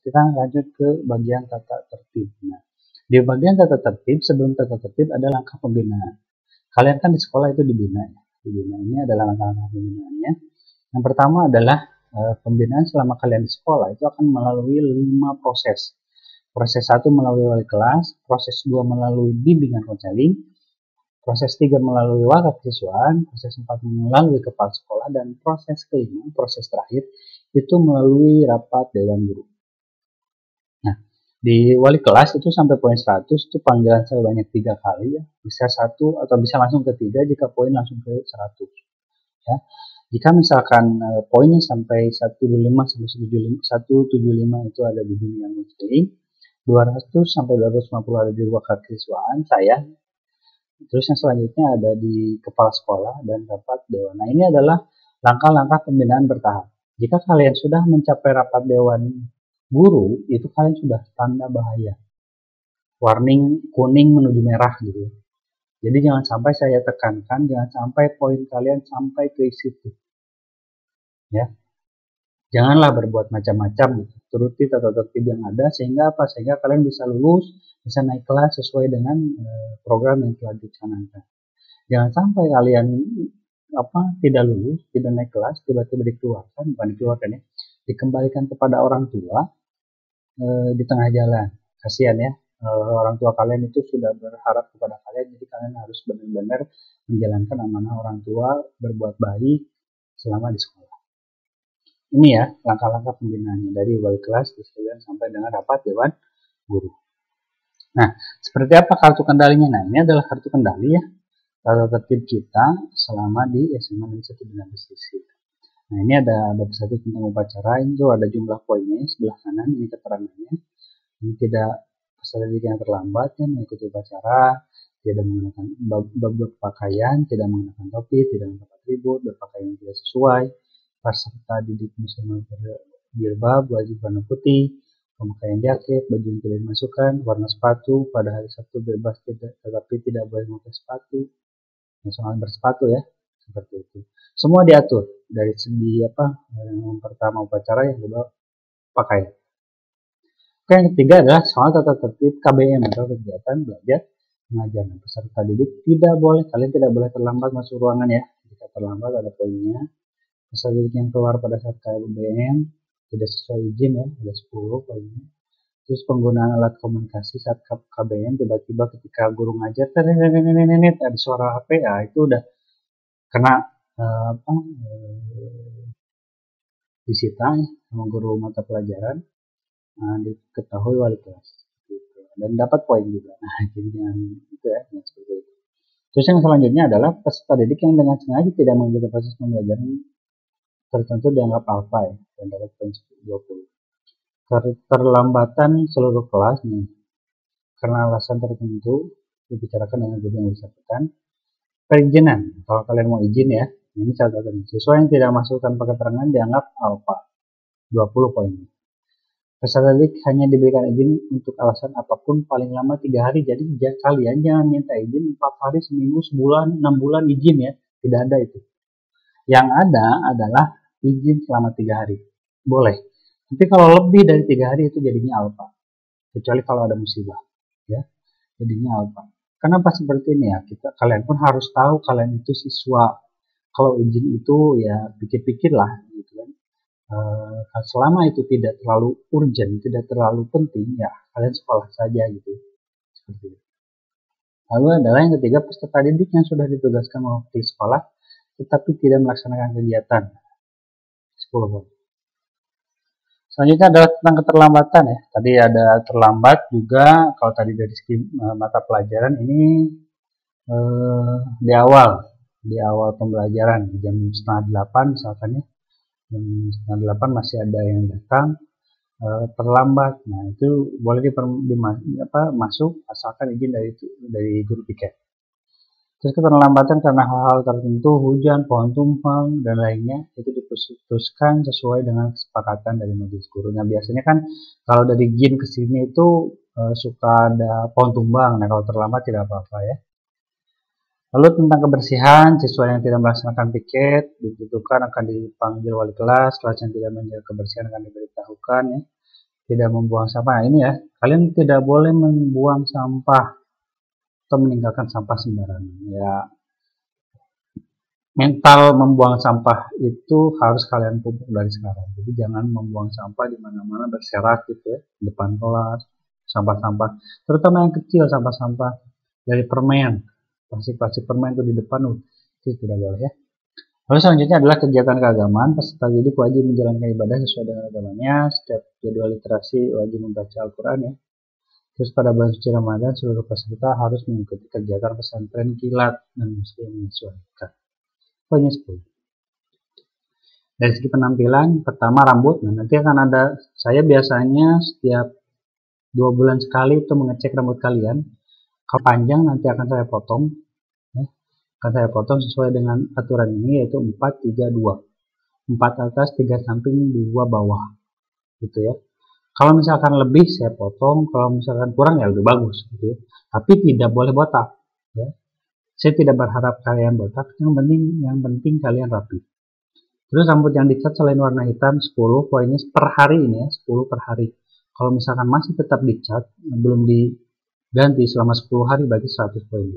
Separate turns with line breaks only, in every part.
kita lanjut ke bagian tata tertib. Nah, di bagian tata tertib, sebelum tata tertib ada langkah pembinaan. Kalian kan di sekolah itu dibina. Dibina ini adalah langkah-langkah pembinaannya. Yang pertama adalah pembinaan selama kalian di sekolah itu akan melalui 5 proses. Proses 1 melalui wali kelas, proses 2 melalui bimbingan konseling, proses 3 melalui wakaf siswaan, proses 4 melalui kepala sekolah, dan proses kelima, proses terakhir, itu melalui rapat dewan guru. Nah, di wali kelas itu sampai poin 100 itu panggilan sebanyak 3 kali ya, bisa 1 atau bisa langsung ke 3 jika poin langsung ke 100. Ya. Jika misalkan poinnya sampai 125 sampai 175 itu ada di bimbingan konseling, 200 sampai 250 ada di wakaf siswaan saya. Terus yang selanjutnya ada di kepala sekolah dan rapat dewan. Nah, ini adalah langkah-langkah pembinaan bertahap. Jika kalian sudah mencapai rapat dewan guru, itu kalian sudah tanda bahaya. Warning kuning menuju merah gitu. Jadi jangan sampai saya tekankan, jangan sampai poin kalian sampai ke situ. Ya. Janganlah berbuat macam-macam, turuti tata tertib yang ada sehingga apa? Sehingga kalian bisa lulus, bisa naik kelas sesuai dengan program yang telah dicanangkan. Jangan sampai kalian tidak lulus, tidak naik kelas, tiba-tiba dikeluarkan, bukan dikeluarkan ya, dikembalikan kepada orang tua di tengah jalan. Kasihan ya, orang tua kalian itu sudah berharap kepada kalian, jadi kalian harus benar-benar menjalankan amanah orang tua, berbuat baik selama di sekolah. Ini ya langkah-langkah pembinaannya dari wali kelas sampai dengan rapat dewan guru. Nah, seperti apa kartu kendalinya? Nah, ini adalah kartu kendali ya, tata tertib kita selama di SMA Negeri 1 Bina Pesisir. Nah, ini ada bab 1 tentang upacara, itu ada jumlah poinnya sebelah kanan, ini keterangannya. Ini tidak peserta didik yang terlambat ya, mengikuti upacara, tidak menggunakan bab pakaian, tidak menggunakan topi, tidak menggunakan atribut, berpakaian tidak sesuai. Peserta didik muslim berbaju wajib warna putih, pemakaian jaket, baju yang tidak dimasukkan, warna sepatu pada hari Sabtu bebas tetapi tidak boleh memakai sepatu. Soal bersepatu ya, seperti itu. Semua diatur dari segi yang pertama upacara, yang kedua pakaian. Oke, yang ketiga adalah soal tata tertib KBM atau kegiatan belajar mengajar. Peserta didik kalian tidak boleh terlambat masuk ruangan ya. Jika terlambat ada poinnya. Peserta didik yang keluar pada saat KBM tidak sesuai izin ya, ada 10 poinnya. Terus penggunaan alat komunikasi saat KBM, tiba-tiba ketika guru ngajar ada suara HP ya, itu udah kena disita ya, sama guru mata pelajaran, diketahui wali kelas gitu. Dan dapat poin juga. Nah, jadi jangan itu ya, seperti itu. Terus yang selanjutnya adalah peserta didik yang dengan sengaja tidak mengikuti proses pembelajaran tertentu dianggap alfa ya, dan dapat poin 20. Keterlambatan seluruh kelas nih karena alasan tertentu dibicarakan dengan guru yang bersangkutan. Perizinan, kalau kalian mau izin ya, ini catatan. Siswa yang tidak masuk tanpa keterangan dianggap alfa, 20 poin. Peserta didik hanya diberikan izin untuk alasan apapun paling lama 3 hari. Jadi kalian jangan minta izin 4 hari, seminggu, sebulan, 6 bulan izin ya, tidak ada itu. Yang ada adalah izin selama 3 hari, boleh. Tapi kalau lebih dari 3 hari itu jadinya alfa, kecuali kalau ada musibah, ya, jadinya alfa. Kenapa seperti ini ya? Kalian pun harus tahu kalian itu siswa. Kalau izin itu ya pikir-pikirlah, gitu kan. Selama itu tidak terlalu urgent, tidak terlalu penting, ya kalian sekolah saja gitu. Seperti itu. Lalu adalah yang ketiga, peserta didik yang sudah ditugaskan mengikuti sekolah tetapi tidak melaksanakan kegiatan, 10 poin. Selanjutnya adalah tentang keterlambatan ya. Tadi ada terlambat juga, kalau tadi dari segi mata pelajaran ini di awal pembelajaran jam 7:30 misalkan ya. Jam 7:30 masih ada yang datang terlambat. Nah, itu boleh masuk asalkan izin dari guru piket. Terus keterlambatan karena hal-hal tertentu, hujan, pohon tumbang, dan lainnya, itu diputuskan sesuai dengan kesepakatan dari majelis guru. Nah, biasanya kan kalau dari GIN ke sini itu suka ada pohon tumbang. Nah, kalau terlambat tidak apa-apa ya. Lalu tentang kebersihan, siswa yang tidak melaksanakan piket dibutuhkan akan dipanggil wali kelas yang tidak menjaga kebersihan akan diberitahukan ya. Tidak membuang sampah. Nah, ini ya, kalian tidak boleh membuang sampah atau meninggalkan sampah sembarangan. Ya, mental membuang sampah itu harus kalian pupuk dari sekarang. Jadi jangan membuang sampah di mana-mana berserak gitu ya, depan kelas, sampah-sampah, terutama yang kecil, sampah-sampah dari permen, plastik-plastik permen itu di depan, itu tidak boleh ya. Lalu selanjutnya adalah kegiatan keagamaan. Peserta didik wajib menjalankan ibadah sesuai dengan agamanya. Setiap jadwal literasi wajib membaca Al-Quran ya. Terus pada bulan suci Ramadan seluruh peserta harus mengikuti kegiatan pesantren kilat dan muslim menyesuaikan. Poinnya 10. Dari segi penampilan, pertama rambut. Nah, nanti akan ada, saya biasanya setiap 2 bulan sekali itu mengecek rambut kalian. Kalau panjang nanti akan saya potong. Ya. Akan saya potong sesuai dengan aturan ini, yaitu 4, 3, 2. 4 atas, 3 samping, 2 bawah. Gitu ya. Kalau misalkan lebih saya potong, kalau misalkan kurang ya lebih bagus. Gitu ya. Tapi tidak boleh botak. Ya. Saya tidak berharap kalian botak, yang penting kalian rapi. Terus rambut yang dicat selain warna hitam 10 poinnya per hari ini ya, 10 per hari. Kalau misalkan masih tetap dicat, belum diganti selama 10 hari berarti 100 poin.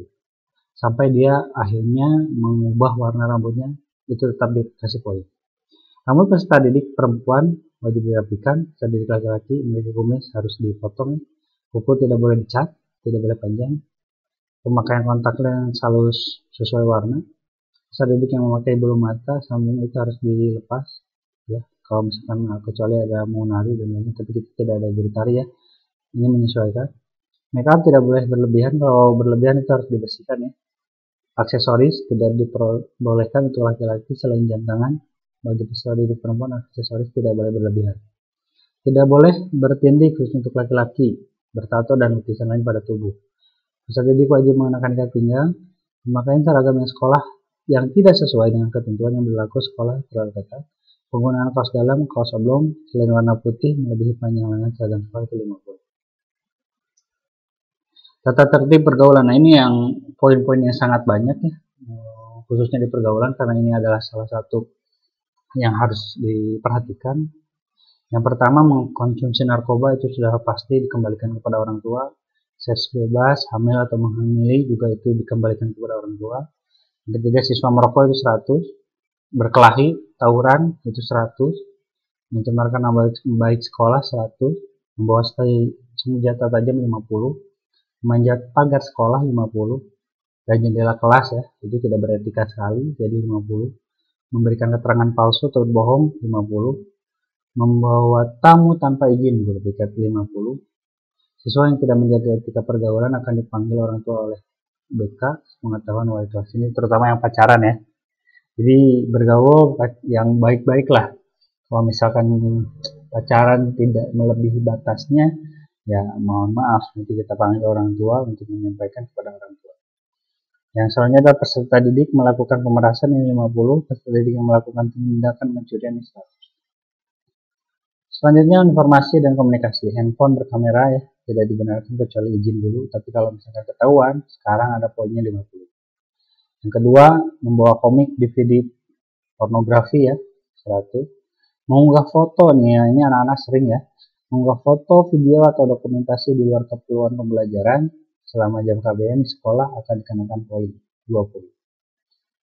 Sampai dia akhirnya mengubah warna rambutnya, itu tetap dikasih poin. Rambut peserta didik perempuan wajib dirapikan, peserta didik laki-laki memiliki kumis harus dipotong, kuku tidak boleh dicat, tidak boleh panjang. Pemakaian kontak lens halus sesuai warna. Peserta didik yang memakai bulu mata sambung itu harus dilepas ya, kalau misalkan kecuali ada mau nari dan lainnya, tapi kita tidak ada guru tari ya, ini menyesuaikan. Make up tidak boleh berlebihan, kalau berlebihan itu harus dibersihkan ya. Aksesoris tidak diperbolehkan untuk laki-laki selain jam tangan. Bagi peserta didik perempuan, aksesoris tidak boleh berlebihan. Tidak boleh bertindik khusus untuk laki-laki, bertato dan lukisan lain pada tubuh. Peserta didik wajib mengenakan ikat pinggang, pemakaian seragam yang sekolah yang tidak sesuai dengan ketentuan yang berlaku sekolah terlalu ketat. Penggunaan kaos dalam, kaos oblong selain warna putih melebihi panjang lengan seragam sekolah itu 50. Tata tertib pergaulan. Nah, ini yang poin-poin yang sangat banyak ya, khususnya di pergaulan karena ini adalah salah satu yang harus diperhatikan. Yang pertama, mengkonsumsi narkoba itu sudah pasti dikembalikan kepada orang tua. Seks bebas, hamil atau menghamili juga itu dikembalikan kepada orang tua. Yang ketiga, siswa merokok itu 100, berkelahi, tawuran itu 100, mencemarkan nama baik sekolah 100, membawa senjata tajam 50, memanjat pagar sekolah 50, dan jendela kelas ya, itu tidak beretika sekali, jadi 50, memberikan keterangan palsu atau bohong 50, membawa tamu tanpa izin guru BK 50, siswa yang tidak menjaga etika pergaulan akan dipanggil orang tua oleh BK pengetahuan wali kelas. Ini terutama yang pacaran ya, jadi bergaul yang baik-baik lah. Kalau misalkan pacaran tidak melebihi batasnya, ya mohon maaf, nanti kita panggil orang tua untuk menyampaikan kepada orang tua. Yang selanjutnya adalah peserta didik melakukan pemerasan ini 50, peserta didik yang melakukan tindakan pencurian ini 100. Selanjutnya informasi dan komunikasi. Handphone berkamera ya, tidak dibenarkan kecuali izin dulu, tapi kalau misalkan ketahuan, sekarang ada poinnya 50. Yang kedua, membawa komik, DVD, pornografi ya, 100. Mengunggah foto nih ya, ini anak-anak sering ya, mengunggah foto, video atau dokumentasi di luar keperluan pembelajaran selama jam KBM di sekolah akan dikenakan poin 20.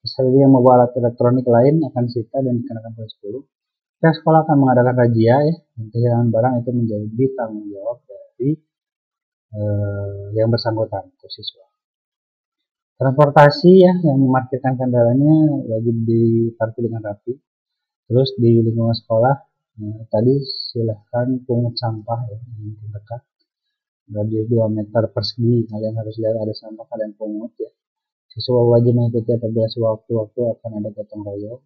Peserta yang membawa alat elektronik lain akan disita dan dikenakan poin 10. Pihak sekolah akan mengadakan razia ya, dan kehilangan barang itu menjadi tanggung jawab dari yang bersangkutan atau siswa. Transportasi ya, yang memarkirkan kendaraannya wajib diparkir dengan rapi. Terus di lingkungan sekolah, tadi silahkan pungut sampah ya, yang terdekat. Radius 2 meter persegi, kalian harus lihat ada sampah, kalian pungut ya. Siswa wajib mengikuti apabila sewaktu-waktu akan ada gotong royong.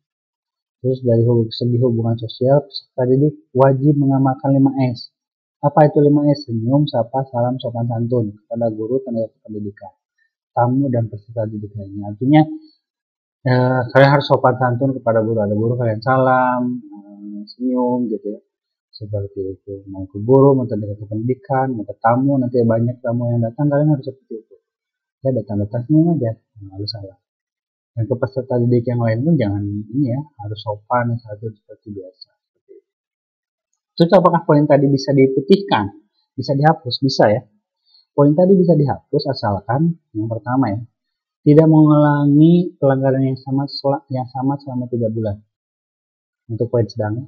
Terus dari segi hubungan sosial, peserta didik wajib mengamalkan 5S. Apa itu 5S? Senyum, sapa, salam, sopan santun kepada guru, tenaga kependidikan, tamu, dan peserta didik lainnya. Artinya kalian harus sopan santun kepada guru. Ada guru kalian salam, senyum gitu ya. Seperti itu. Mau ke guru, mau tenaga kependidikan, mau ke tamu, nanti banyak tamu yang datang, kalian harus seperti itu. Ya datang-datang senyum aja, harus salah. Dan ke peserta didik yang lain pun jangan ini ya, harus sopan satu seperti biasa. Terus apakah poin tadi bisa diputihkan? Bisa dihapus? Bisa ya. Poin tadi bisa dihapus asalkan yang pertama ya, tidak mengulangi pelanggaran yang sama selama 3 bulan. Untuk poin sedang,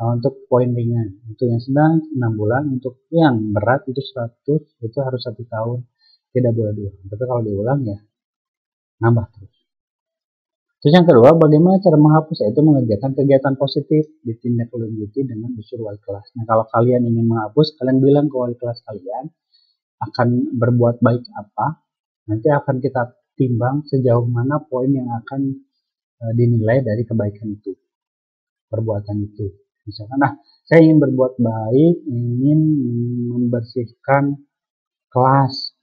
untuk poin ringan. Untuk yang sedang 6 bulan, untuk yang berat itu 100, itu harus 1 tahun, tidak boleh diulang. Tapi kalau diulang ya nambah terus. Terus yang kedua, bagaimana cara menghapus? Yaitu mengerjakan kegiatan positif, ditindaklanjuti dengan usul wali kelas. Nah, kalau kalian ingin menghapus, kalian bilang ke wali kelas kalian akan berbuat baik apa, nanti akan kita timbang sejauh mana poin yang akan dinilai dari kebaikan itu, perbuatan itu. Misalkan, saya ingin berbuat baik, ingin membersihkan kelas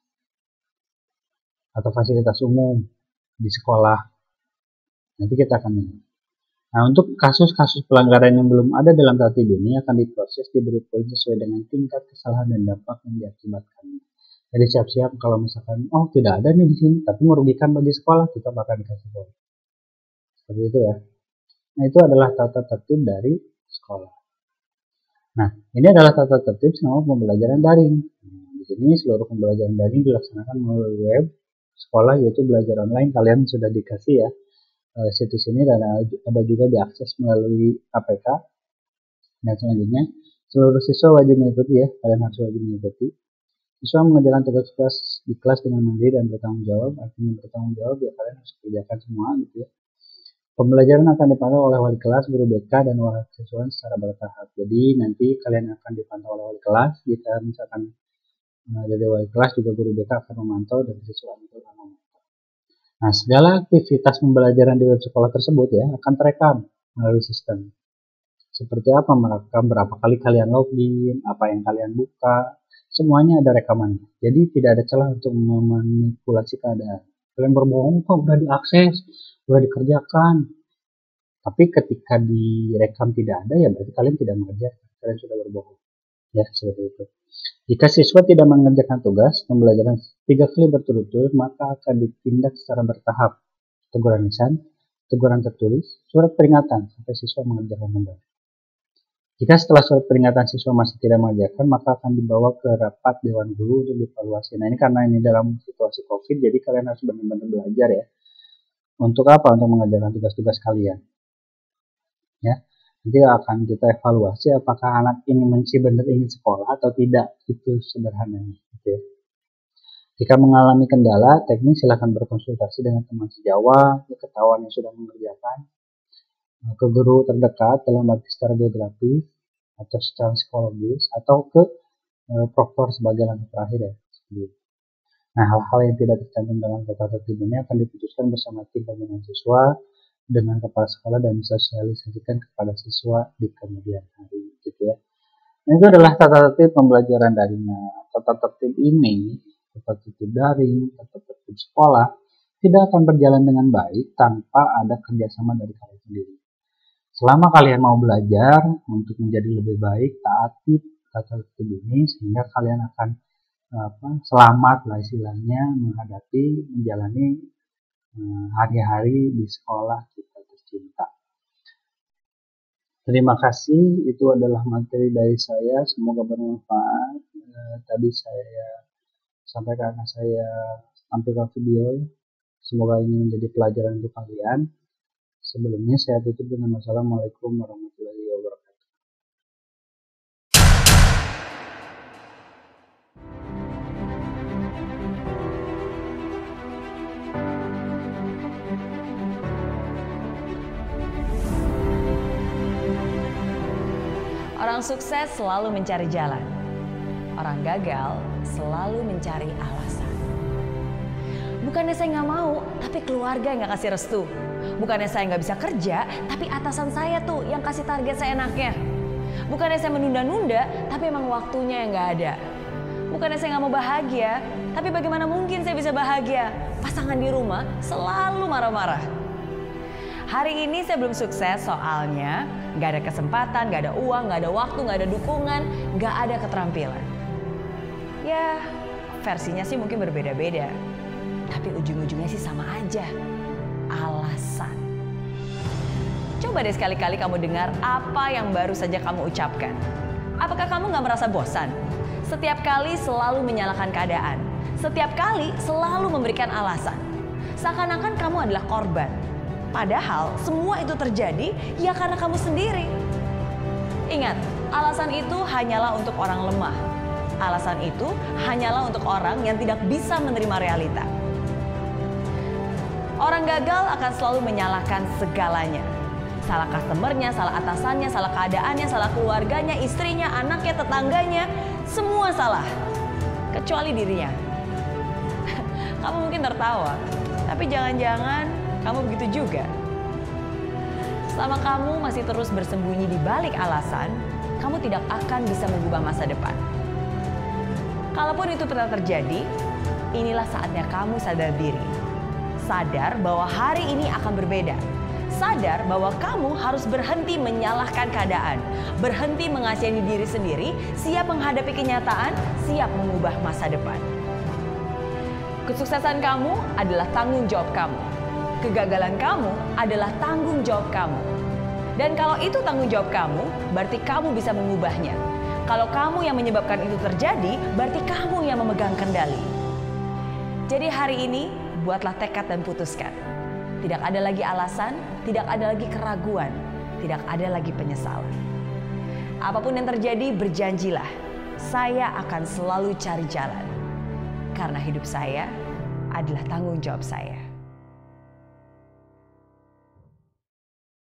atau fasilitas umum di sekolah. Nanti kita akan lihat. Nah, untuk kasus-kasus pelanggaran yang belum ada dalam tertib ini akan diproses, diberi poin sesuai dengan tingkat kesalahan dan dampak yang diakibatkannya. Jadi siap-siap kalau misalkan, tidak ada nih di sini, tapi merugikan bagi sekolah, kita bakal dikasih poin. Seperti itu ya. Nah, itu adalah tata tertib dari sekolah. Nah, ini adalah tata tertib selama pembelajaran daring. Nah, di sini seluruh pembelajaran daring dilaksanakan melalui web sekolah, yaitu belajar online. Kalian sudah dikasih ya situs ini, dan ada juga diakses melalui APK. Dan selanjutnya seluruh siswa wajib mengikuti ya, kalian harus wajib mengikuti. Siswa mengerjakan tugas-tugas di kelas dengan mandiri dan bertanggung jawab. Artinya bertanggung jawab ya, kalian harus kerjakan semua gitu ya. Pembelajaran akan dipantau oleh wali kelas, guru BK, dan wali siswa secara bertahap. Jadi nanti kalian akan dipantau oleh wali kelas. Jika misalkan dari wali kelas, juga guru BK akan memantau dan siswa itu akan memantau. Nah, segala aktivitas pembelajaran di web sekolah tersebut ya akan terekam melalui sistem. Seperti apa merekam, berapa kali kalian login, apa yang kalian buka, semuanya ada rekamannya. Jadi tidak ada celah untuk memanipulasi keadaan. Kalian berbohong, udah diakses, udah dikerjakan. Tapi ketika direkam tidak ada, ya berarti kalian tidak mengerjakan. Kalian sudah berbohong. Ya, seperti itu. Jika siswa tidak mengerjakan tugas pembelajaran 3 kali berturut-turut, maka akan ditindak secara bertahap. Teguran lisan, teguran tertulis, surat peringatan sampai siswa mengerjakan kembali. Jika setelah surat peringatan siswa masih tidak mengerjakan, maka akan dibawa ke rapat dewan guru untuk dievaluasi. Nah, ini karena ini dalam situasi COVID, jadi kalian harus benar-benar belajar ya. Untuk apa? Untuk mengerjakan tugas-tugas kalian. Ya. Nanti akan kita evaluasi apakah anak ini benar ingin sekolah atau tidak. Itu sederhananya. Gitu ya. Jika mengalami kendala teknis, silakan berkonsultasi dengan teman sejawat, ketahuan yang sudah mengerjakan, ke guru terdekat dalam arti secara geografis atau secara psikologis, atau ke proktor sebagai langkah terakhir ya. Nah, hal-hal yang tidak tercantum dalam tata tertib ini akan diputuskan bersama tim pembinaan siswa dengan kepala sekolah dan disosialisasikan kepada siswa di kemudian hari, gitu ya. Nah, itu adalah tata tertib pembelajaran daring. Tata tertib ini, tata tertib daring, tata tertib sekolah tidak akan berjalan dengan baik tanpa ada kerjasama dari kalian sendiri. Selama kalian mau belajar untuk menjadi lebih baik, taati tata tertib ini sehingga kalian akan selamat lah istilahnya menjalani hari-hari di sekolah kita tercinta. Terima kasih, itu adalah materi dari saya, semoga bermanfaat. Tadi saya sampaikan, saya tampilkan video, semoga ini menjadi pelajaran untuk kalian. Sebelumnya saya tutup dengan wassalamualaikum warahmatullahi wabarakatuh.
Orang sukses selalu mencari jalan. Orang gagal selalu mencari alasan. Bukannya saya nggak mau, tapi keluarga yang nggak kasih restu. Bukannya saya nggak bisa kerja, tapi atasan saya tuh yang kasih target seenaknya. Bukannya saya menunda-nunda, tapi emang waktunya yang nggak ada. Bukannya saya nggak mau bahagia, tapi bagaimana mungkin saya bisa bahagia? Pasangan di rumah selalu marah-marah. Hari ini saya belum sukses soalnya nggak ada kesempatan, nggak ada uang, nggak ada waktu, nggak ada dukungan, nggak ada keterampilan. Ya, versinya sih mungkin berbeda-beda, tapi ujung-ujungnya sih sama aja. Alasan. Coba deh sekali-kali kamu dengar apa yang baru saja kamu ucapkan. Apakah kamu nggak merasa bosan? Setiap kali selalu menyalahkan keadaan. Setiap kali selalu memberikan alasan. Seakan-akan kamu adalah korban. Padahal semua itu terjadi ya karena kamu sendiri. Ingat, alasan itu hanyalah untuk orang lemah. Alasan itu hanyalah untuk orang yang tidak bisa menerima realita. Orang gagal akan selalu menyalahkan segalanya. Salah customernya, salah atasannya, salah keadaannya, salah keluarganya, istrinya, anaknya, tetangganya. Semua salah. Kecuali dirinya. Kamu mungkin tertawa, tapi jangan-jangan kamu begitu juga. Selama kamu masih terus bersembunyi di balik alasan, kamu tidak akan bisa mengubah masa depan. Kalaupun itu pernah terjadi, inilah saatnya kamu sadar diri. Sadar bahwa hari ini akan berbeda. Sadar bahwa kamu harus berhenti menyalahkan keadaan, berhenti mengasihani diri sendiri, siap menghadapi kenyataan, siap mengubah masa depan. Kesuksesan kamu adalah tanggung jawab kamu. Kegagalan kamu adalah tanggung jawab kamu. Dan kalau itu tanggung jawab kamu, berarti kamu bisa mengubahnya. Kalau kamu yang menyebabkan itu terjadi, berarti kamu yang memegang kendali. Jadi hari ini, buatlah tekad dan putuskan. Tidak ada lagi alasan, tidak ada lagi keraguan, tidak ada lagi penyesalan. Apapun yang terjadi, berjanjilah, saya akan selalu cari jalan. Karena hidup saya adalah tanggung jawab saya.